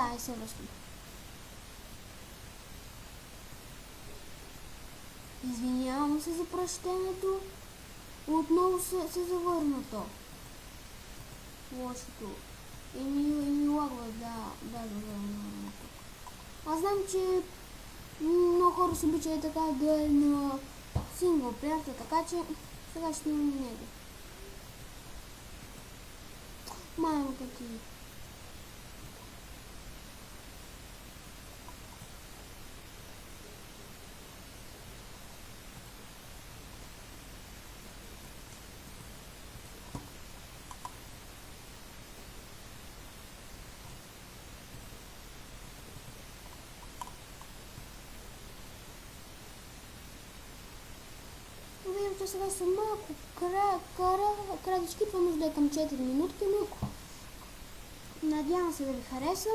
Да, и се връщам. Извинявам се за прощението. Отново се завърна то. Лошото. И ми лагва, да завърна тук. Аз знам, че много хора се обичат така да е на сингъл плеерта, така че сега ще имам него. Мамка ти. Виждам, че сега съм малко крадички, това нужда е към 4 минутки, но надявам се да ви хареса.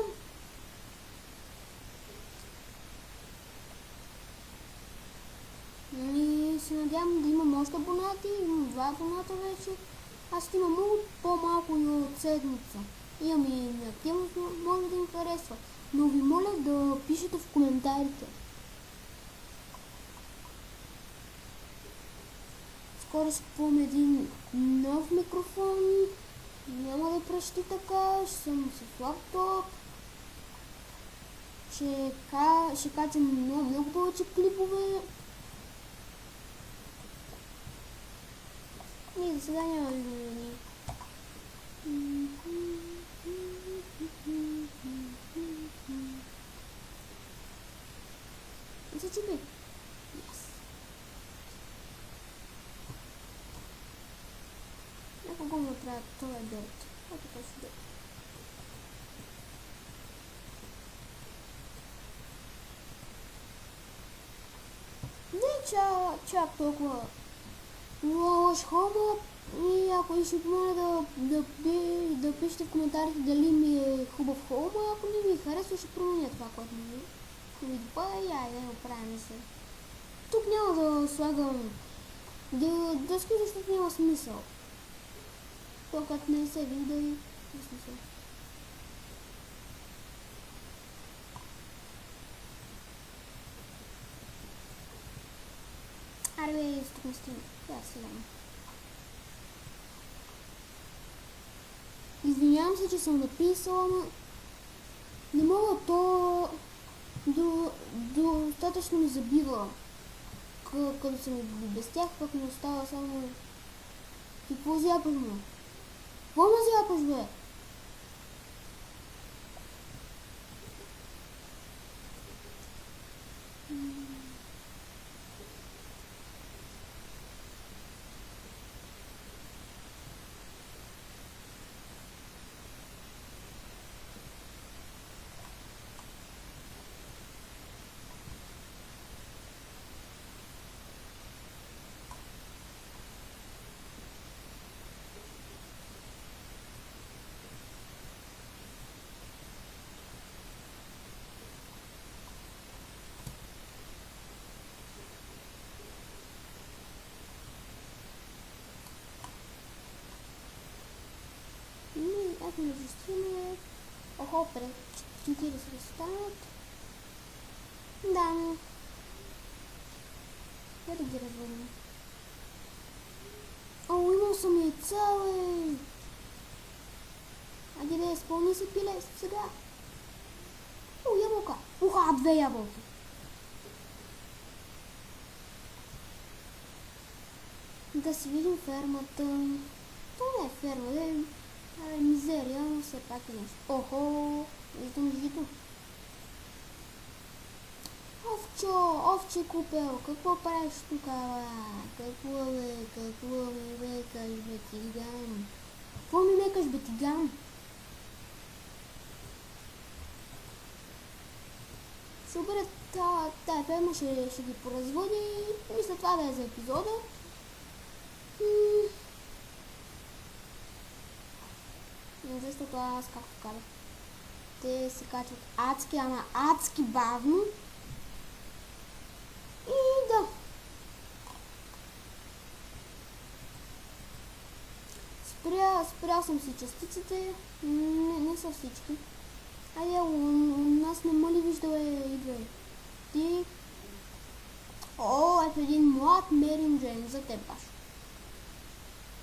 И се надявам да имам още абонати, имам 2 абоната вече. Аз ще имам много по-малко и от седмица. Имам и неактивност, но може да им харесва. Но ви моля да пишете в коментарите. Скоро ще купувам един нов микрофон. Няма да пръщи така, ще съм с лаптоп. Ще качам много повече клипове. И за сега няма да видим. Зачепи. Някого му трябва това е дърт. Ето това си дърт. Не чак толкова лош хома. И ако ще помоля да пишете в коментарите дали ми е хубав хома, ако не ви харесва, ще променя това, което ми допада и айде да оправим се. Тук няма да слагам дъски, защото няма смисъл. То като не се вижда и няма смисъл. Аре бе, тук не стигна. Да, сега. Извинявам се, че съм написала, но не мога, то достатъчно ми забива. Като съм без тях, пък ми остава само... Какво зяпаш, бе? Какво ме зяпаш, бе? Аз ме регистрираме. Охо, 40 станат. Да, но... Я да ги развърна. О, имал съм яйца, бе! Айде да изпълни си пиле сега. О, ябълка! Уха, 2 ябълки. Да си видим фермата. Това не е ферма, да е мизерия, но все пак е нещо. Охо, виждам жито. Овче купел, какво правиш тук, бе? Какво бе, кажеш, бе, тиган? Какво ми мекаш, бе, тиган? Ще обере тая ферма, ще ги поразводи и мисля това да е за епизода. Защото аз, както казах, те се качват адски, ама адски бавно. И да. Спрял съм си частиците, не са всички. Хайде, у нас не ме ли вижда, идва. Ти... О, ето един млад меринджен за теб баш.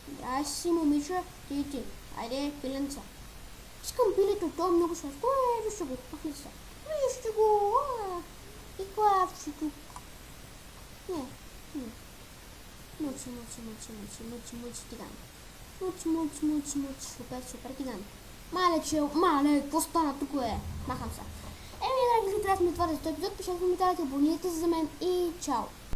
Дай си, момиче, ти. Айде, пиленца. Искам пилето, то е много сладко. Вижте го, пахне се. Вижте го, и клавче тук. Не. Мучи, тиган. Супер, тиган. Мале, какво стана тук, Махам се. Драги зрители, това е за този епизод. Пишете в коментарите, абонирайте се за мен и чао!